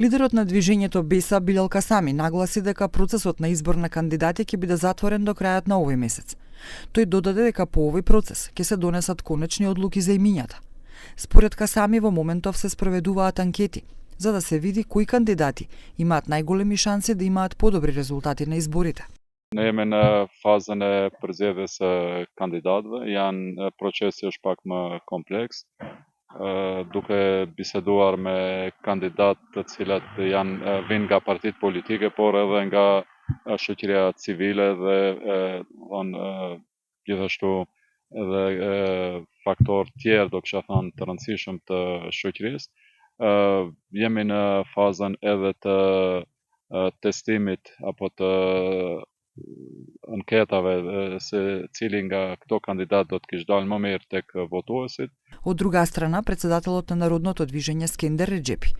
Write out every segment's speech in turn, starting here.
Лидерот на движењето Беса Билал Касами нагласи дека процесот на избор на кандидати ќе биде затворен до крајот на овој месец. Тој додаде дека по овој процес ќе се донесат конечни одлуки за имињата. Според Касами во моментов се спроведуваат анкети за да се види кои кандидати имаат најголеми шанси да имаат подобри резултати на изборите. Ne jemi në fazën e përzgjedhjes së kandidatëve, janë procesi është pak më kompleks, duke biseduar me kandidatë të cilët vinë nga partitë politike, por edhe nga shoqëria civile dhe gjithashtu edhe faktorë tjerë, do kisha thënë, të rëndësishëm të shoqërisë. Jemi në fazën edhe të testimit apo të anketave se cili nga këto kandidat do të kishte dalë më mirë tek votuesit. Од друга страна, председателот на Народното движење Скендер Реджепи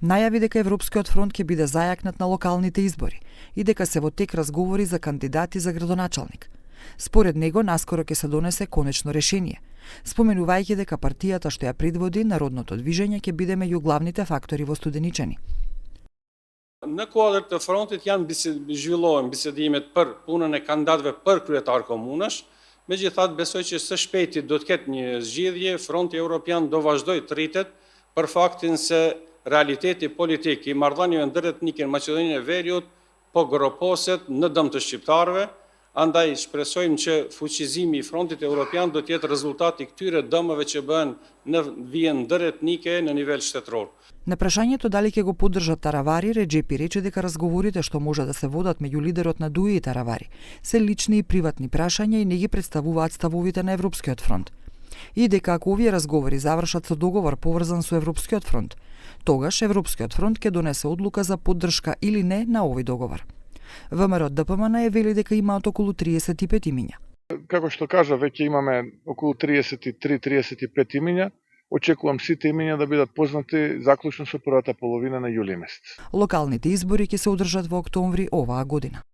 најави дека Европскиот фронт ќе биде зајакнат на локалните избори и дека се во тек разговори за кандидати за градоначалник. Според него, наскоро ќе се донесе конечно решение, споменувајќи дека партијата што ја предводи Народното движење ќе биде меѓу главните фактори во Студеничани. Në kuadër të frontit zhvillohen bisedimet për punën e kandidatëve për kryetar komunash. Megjithatë, besoj që së shpejti do të ketë një zgjidhje, Fronti Evropian do vazhdoj të rritet për faktin se realiteti politik i marrëdhënieve ndërretnike në Maqedoninë e Veriut po groposet në dëm të shqiptarëve. Andaj shpresojmë që fuqizimi i Frontit Evropian do të jetë rezultati i këtyre dëmeve që bëhen në vijën ndërretnike në nivel shtetëror. На прашањето дали ќе го поддржат Таравари, Реджепи рече дека разговорите што може да се водат меѓу лидерот на ДУИ и Таравари се лични и приватни прашања и не ги представуваат ставовите на Европскиот фронт. И дека ако овие разговори завршат со договор поврзан со Европскиот фронт, тогаш Европскиот фронт ќе донесе одлука за поддршка или не на овој договор. ВМРО ДПМН е вели дека имаат околу 35 имиња. Како што кажа, веќе имаме околу 33-35 имиња. Очекувам сите имиња да бидат познати заклучно со првата половина на јули месец. Локалните избори ќе се одржат во октомври оваа година.